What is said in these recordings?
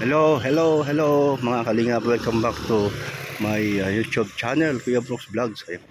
Hello mga kalingap, welcome back to my YouTube channel, Kuya Brooks Vlogs. Ayun.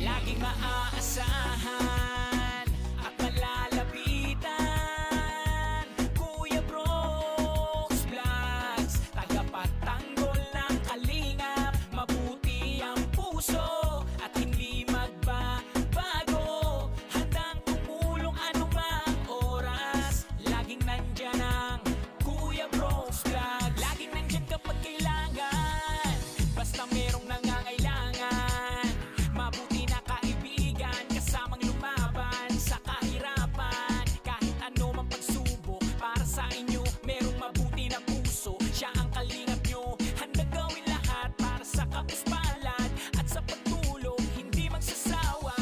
Laging maaasahan at malalapitan, Kuya Brooks Vlogs, tagapagtanggol ng kalingap. Mabuti ang puso at hindi magbabago, handang tumulong anumang oras. Laging nandyan ang Kuya Brooks Vlogs. Laging nandyan kapag kailangan, basta merong nangangailangan. Mabuti na kaibigan, kasamang lumaban sa kahirapan. Kahit ano mang pagsubok, para sa inyo merong mabuti na puso. Siya ang kalingap nyo, handang gawin lahat para sa kapuspalad at sa pagtulong, hindi magsasawa.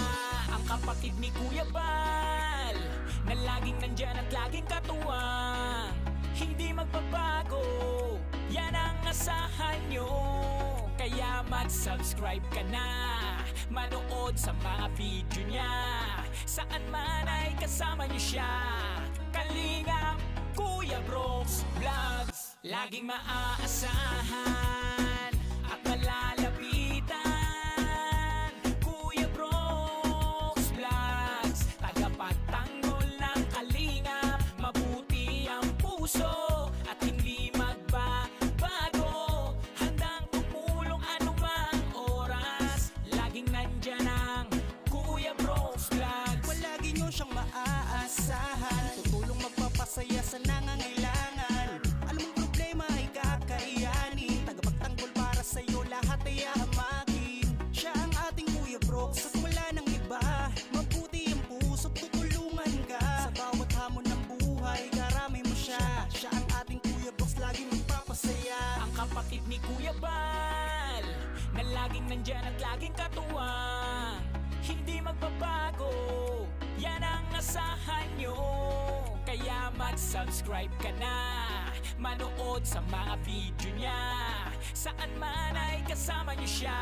Ang kapatid ni Kuya Bal, na laging nandyan at laging katuwang, hindi magbabago, yan ang asahan nyo. Kaya mag-subscribe ka na, manood sa mga video niya, saan man ay kasama niyo siya. Kalingap Kuya Brooks Vlogs, laging maaasahan at malalapitan. Kuya Brooks Vlogs, tagapagtanggol ng kalingap. Mabuti ang puso at hindi magbabago, handang tumulong anumang oras. Laging nandyan ang Kuya Brooks Vlogs. Palagi nyo siyang maaasahan, tutulong magpapasaya sa nangangailangan. Anumang problema ay kakayanin, tagapagtanggol para sa'yo lahat ay ahamakin. Siya ang ating Kuya Brooks at wala nang iba. Mabuti ang puso, tutulungan ka sa bawat hamon ng buhay, karami mo siya. Siya ang ating Kuya Brooks, laging magpapasaya. Ang kapatid ni Kuya Bal, na laging nandyan at laging katuwang, hindi magbabago, yan ang asahan nyo. Kaya mag-subscribe ka na, manood sa mga video niya, saan man ay kasama niyo siya.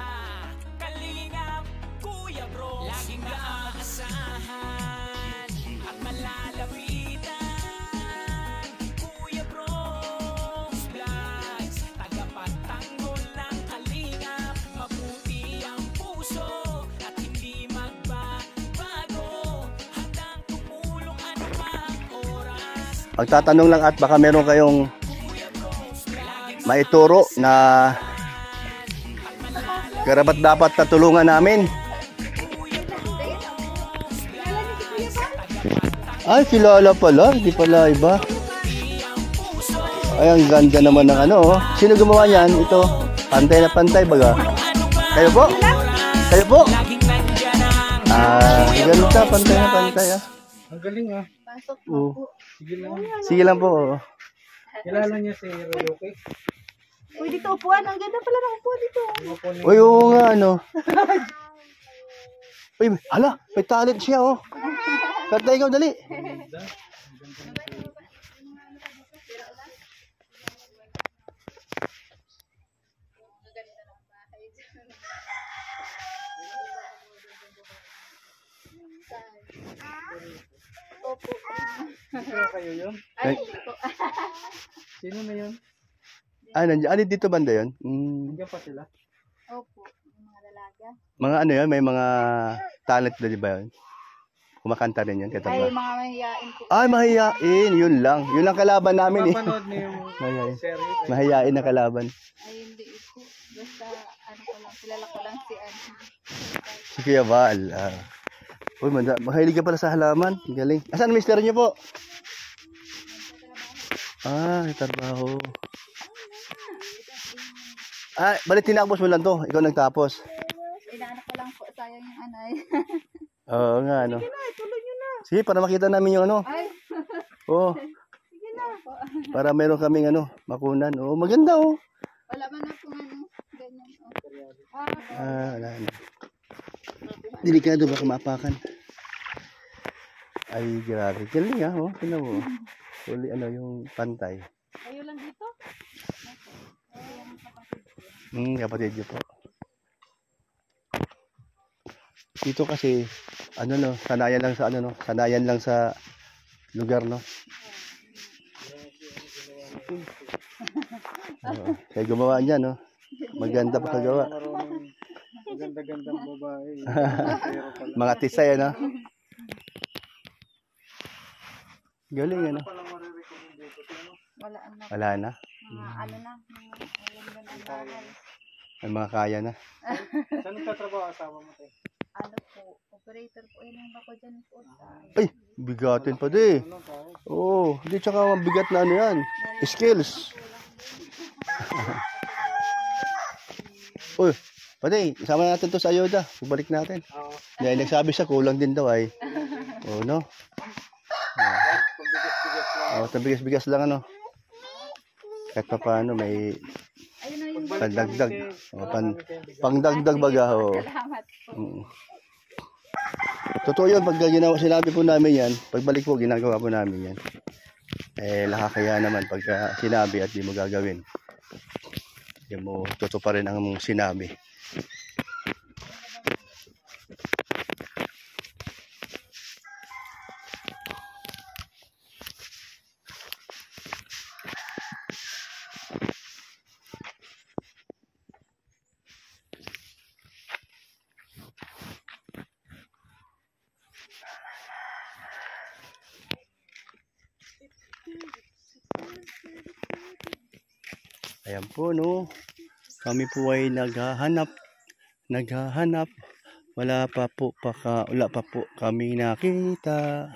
Kalingap Kuya Brooks, laging maaasahan at malalapitan. Kuya Brooks Vlogs, tagapagtanggol ng kalingap. Mabuti ang puso at hindi magbabago, handang tumulong anumang oras. Magtatanong lang at baka meron kayong maituro na karapat dapat na tulungan namin. Ay, kilala pala, hindi pala iba. Ay, ang ganda naman ng ano. Oh. Sino gumawa niyan? Ito, pantay na pantay baga. Kayo po? Kayo po? Ganda, pantay na pantay. Ah. Ang galing ah. Sige lang. Sige lang po. Oh. Kilala niya si Royoke. Uy, dito upuan. Ang ganda pala ng upuan dito. Uy, oo nga, ano. Uy, hala, may talent siya, oh. Kanta ikaw, dali. Sino kayo yun? Ay, Sino na yun? nandiyan. Dito banda yun? Nandiyan pa sila? Opo, yung mga dalaga. Mga ano yun, may mga talent na, di ba yun? Kumakanta rin yun. Ay, mga mahihain po. Ay, mahihain. Yun lang. Yun lang kalaban namin eh. Papanood niyo yung Mahihain. series? Mahihain na kalaban. Ay, hindi po. Basta, ano ko lang, kilala ko lang si Anne. Si Kuya Val. Uy, mahilig ka pala sa halaman. Ang galing. Asan mister niyo po? May trabaho. Balik tinapos mo lang to. Ikaw nagtapos. Inaanak ko lang po, sayang yung anay. Oo nga, ano. Sige na, tuloy nyo na. Sige, para makita namin yung ano. Ay, Oo. sige na. Para meron kaming ano, makunan. Oo, maganda oh. Wala man na kung ano, ganyan. Wala na. Delikado baka maapakan. Ay, grabe. Galing ah, oh. Tingnan mo. Uli, ano, yung pantay. Kayo lang dito? Kapatid niyo po. Dito kasi, ano no, sanayan lang sa ano no, sanayan lang sa lugar no. Kaya gumawa niya no. Maganda pa kagawa. Marunong maganda-gandang babae. Pero pala. Mga tisay ano. Galing ano. Palang marirecommend dito. Ano? Wala na. Wala na. Mga ano na. Mga alam na ang bahay. May mga kaya na. Saan nagtatrabaho asawa mo tayo? Ano po, operator po. Ilang ako dyan po sa... Ay, bigatin pa di. Ano tayo? Oo, hindi tsaka mabigat na ano yan. Skills. Uy, pati, isama natin to sa ayuda. Balik natin. Oo. Dahil nagsabi siya, kulang din daw ay. Oo, no? Pagbigas-bigas lang. Oo, tabigas-bigas lang ano. Kahit pa paano, may Ayun na yung pandagdag. O, pangdagdag baga. O. salamat po. Totoo yun, pag ginawa, sinabi po namin yan, pagbalik po, ginagawa po namin yan. Eh, nakakaya naman pagka sinabi at di mo gagawin. Di mo totoo pa rin ang sinabi. Ayan po no. Kami po ay naghahanap. Wala pa po kami nakita.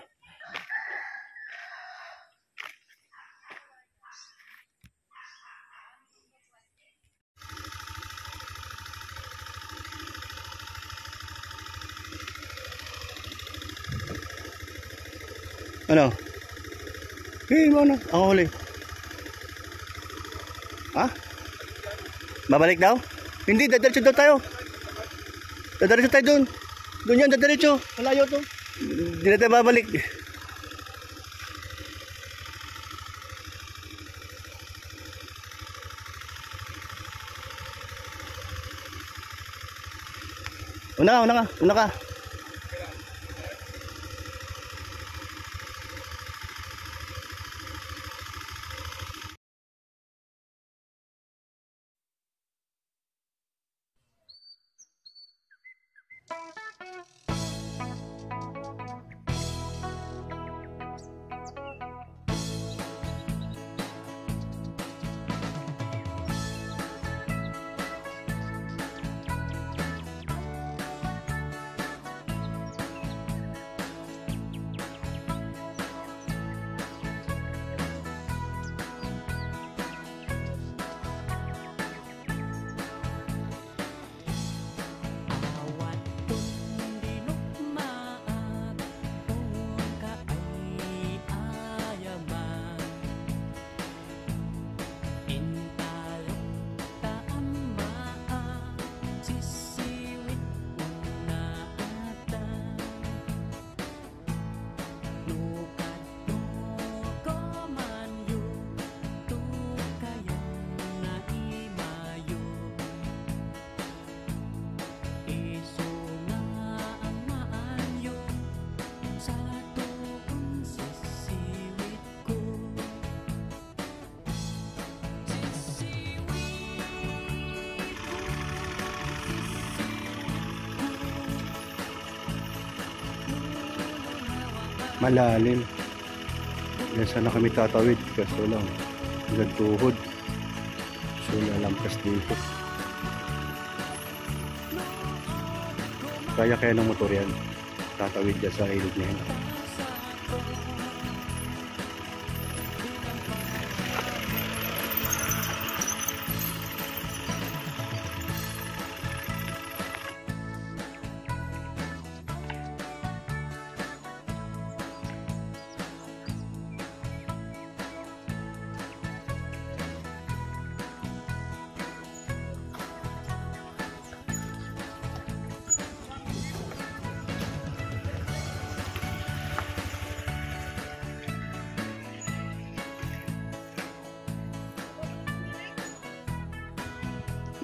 Ano? Mo na. Ako huli. Ha? Babalik daw? Hindi, dadiretso daw tayo. Dadiretso tayo dun. Dun yan, dadiretso. Malayo to. Hindi na tayo babalik. Una ka. Awat pun dinukmaat kung kaay ayaman intalok taamaan sisiwit una ata lukat ko manyo tu kayang naimayo iso nga ang maanyo sa tuon sisiwit ko Malalim. Yan sana kami tatawid. Kaso lang. Hanggang tuhod. So lalampas dito. Kaya ng motor yan. Tatawid dyan sa ilog na yan.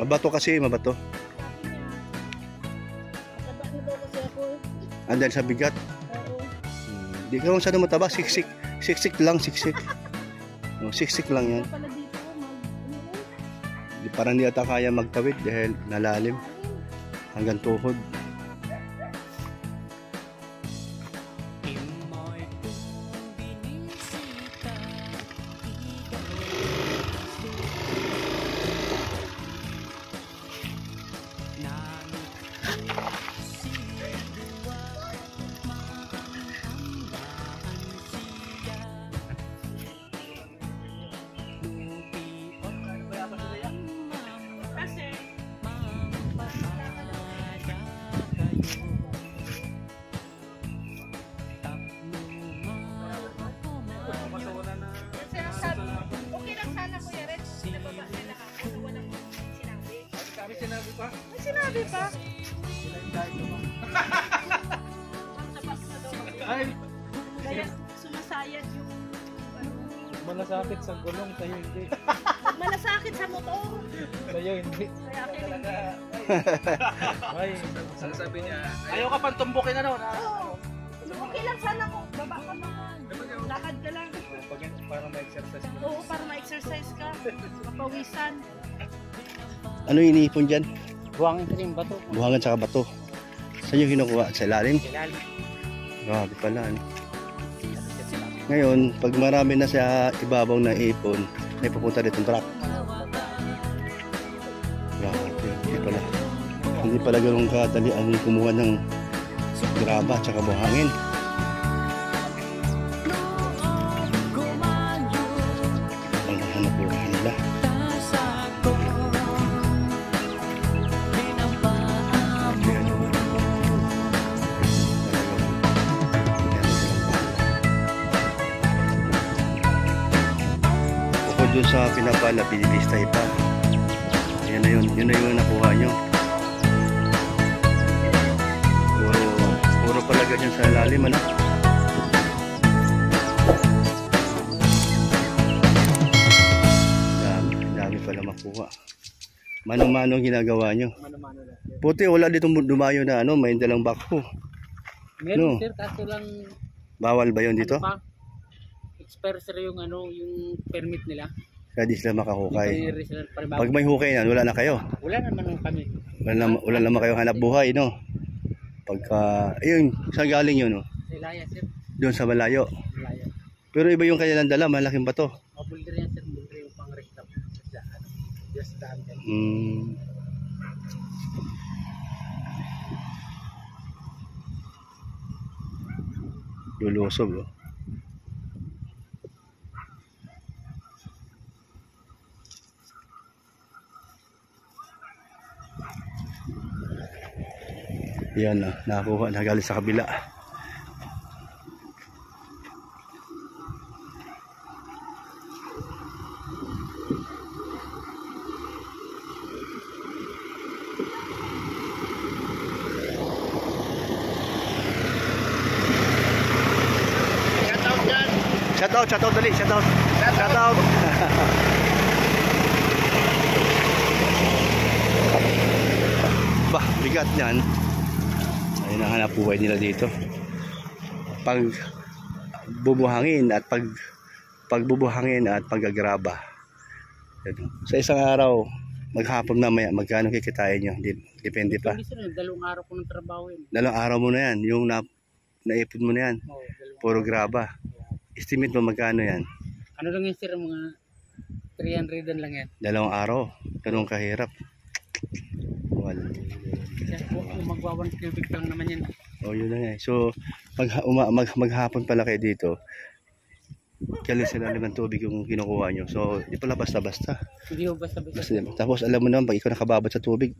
Mabato kasi, mabato. Mataba na daw kasi ako. Andyan sa bigat. Oo. Di ka kung saan mataba, siksik. Siksik lang, siksik. Siksik lang yan. Kaya pala dito, ano, Parang di ata kaya magtawid dahil nalalim hanggang tuhod. Imo'y kung binisita, okay lang sana Kuya Red. Nababa na lahat. Walang sinabi. Kami sinabi pa. May sinabi pa. Ay, Kaya sumasayad yung ano, malasakit sa gulong, sa'yo hindi. malasakit sa motor. Sa'yo hindi. Kaya akin hindi. Ay, sabi niya, ayaw ka pang tumbukin ano na. Oo. Okay lang sana kung baba ka naman. Lakad ka lang. Para ma-exercise mo. Oo, para ma-exercise ka. Mapawisan. Ano iniipon dyan? Buhangin ka rin bato. Buhangan sa bato. Saan yung kinukuha? Sa ilalim? Ilalim. Grabe pala. Ano? Ngayon, pag marami na sa ibabaw na ipon, may pupunta dito ng truck. Grabe, hindi pala ganun kadali ang kumuha ng graba at saka buhangin. Ang hanap buhay nila. Bukod dun sa pinapala, pinipistay pa. Yan na yun nakuha nyo. Puro pala ganyan sa lalim, ano? Dami pala makuha. Mano-mano ang ginagawa nyo. Mano-mano lang. Puti, wala ditong dumayo na ano, may dalang bakho. Meron No. sir, kaso lang Bawal ba yun dito? ano pa, expire sir yung ano, yung permit nila. Kaya di sila makahukay. Hindi sila panibago. Pag may hukay na, wala na kayo. Wala naman kami. Wala naman kayo hanap buhay, no? Pagka, ayun, saan galing yun, no? Sa Ilaya sir, Doon sa malayo. Ilaya. Pero iba yung kanilang dala, malaking bato. Mabulder yan sir, bulder yung pang-rectam. Sa ano, just daan yan. Lulusob, oh. Yan na, nakakuha na galing sa kabila. Shout out dali, shout out. Bah, bigat yan. Ayun ang hanap buhay nila dito. Pag bubuhangin at pagbubuhangin at paggagraba. Sa isang araw, maghapon na maya, magkano kikitain nyo? Depende pa. Hindi sir, dalawang araw ko ng trabaho yun. Dalawang araw mo na yan, yung naipon mo na yan. Oo, dalawang Puro graba. Estimate mo magkano yan? ano lang yun sir, mga 300 lang yan. Dalawang araw. Ganun kahirap. Wala. Kasi kung magwa 1 cubic lang naman yan. O yun na nga. So, maghapon pala kayo dito. Galing sila ng tubig yung kinukuha nyo. So, di pala basta-basta. Hindi ko basta-basta. Tapos alam mo naman, pag ikaw nakababad sa tubig,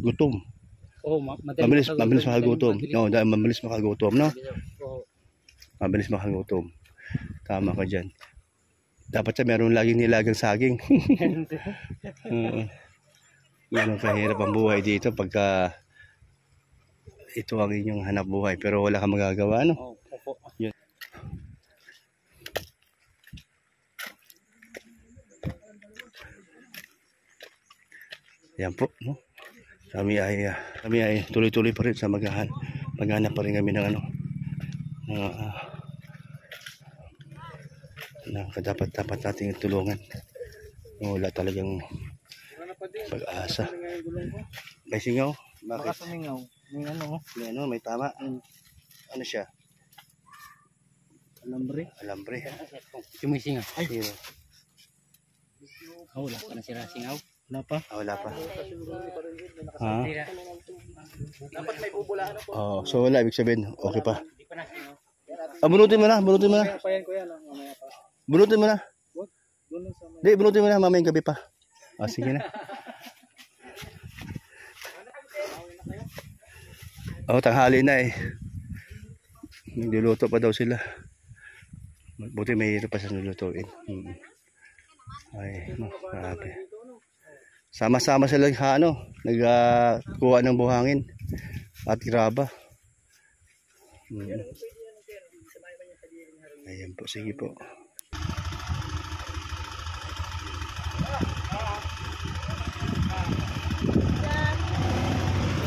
gutom. Oo, mabilis Mabilis makagutom. No, dahil mabilis makagutom, no? Oo. Mabilis makagutom. Tama ka dyan. Dapat siya meron laging nilagang saging. Ganun kahirap ang buhay dito pagka ito ang inyong hanap buhay. Pero wala kang magagawa, no? Oo, opo. Yun. Yan po, no? Kami ay tuloy-tuloy pa rin sa maghanap pa rin kami ng ano, na dapat nating tulungan. Wala talagang pag-asa. May singaw? Baka Bakit? sumingaw. May ano, May tama. Ano siya? alambre. Alambre. Sumisingaw. Ay, Sino? wala pa na sila singaw. Wala pa. Wala pa. Ha? Dapat may bubulaan ako. Oh, so wala, ibig sabihin, okay pa. Hindi pa na singaw. Bunutin mo na. Payan ko yan. Mamaya pa. Bunutin mo na. Doon lang sa Hindi, bunutin mo na, mamayang gabi pa. Sige na. Tanghali na eh. Nagluluto pa daw sila. Buti may hiro pa sa nilulutuin. Ay, grabe. Sama-sama sila nagkuha ng buhangin at graba. Ayan po, sige po.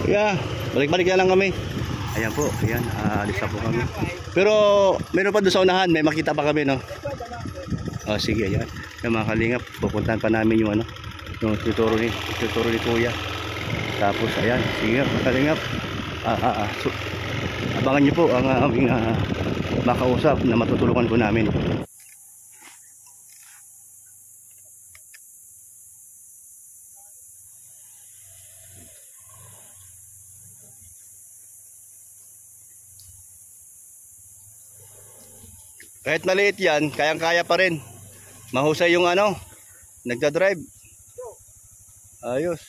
Yeah, balik-balik na lang kami. Ayan po, ayan, aalis na po kami. Pero meron pa doon sa unahan, may makita pa kami, no? Sige, ayan. Yung mga kalingap, pupuntahan pa namin yung yung tuturo ni Kuya. Tapos, ayan, sige mga kalingap. So, abangan niyo po ang aming makausap na matutulungan po namin. Kahit maliit yan, kayang-kaya pa rin. Mahusay yung nagdadrive. Ayos.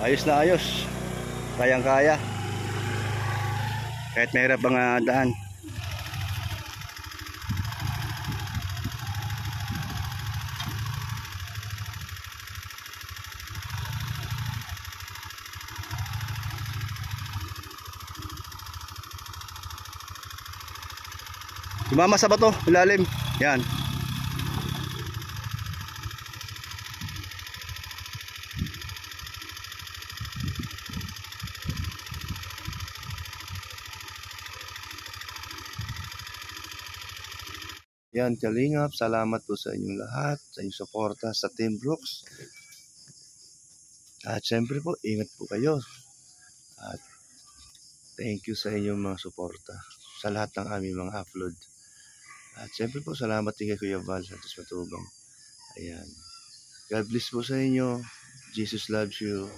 Ayos na ayos. Kayang-kaya. Kahit mahirap ang daan. Sumama sa bato, ilalim. Yan. Yan, Kalingap, salamat po sa inyong lahat, sa inyong suporta sa Team Brooks. At syempre po, ingat po kayo. At thank you sa inyong mga suporta sa lahat ng aming mga upload. At syempre po, salamat din kay Kuya Val Santos Matubang. Ayan. God bless po sa inyo. Jesus loves you.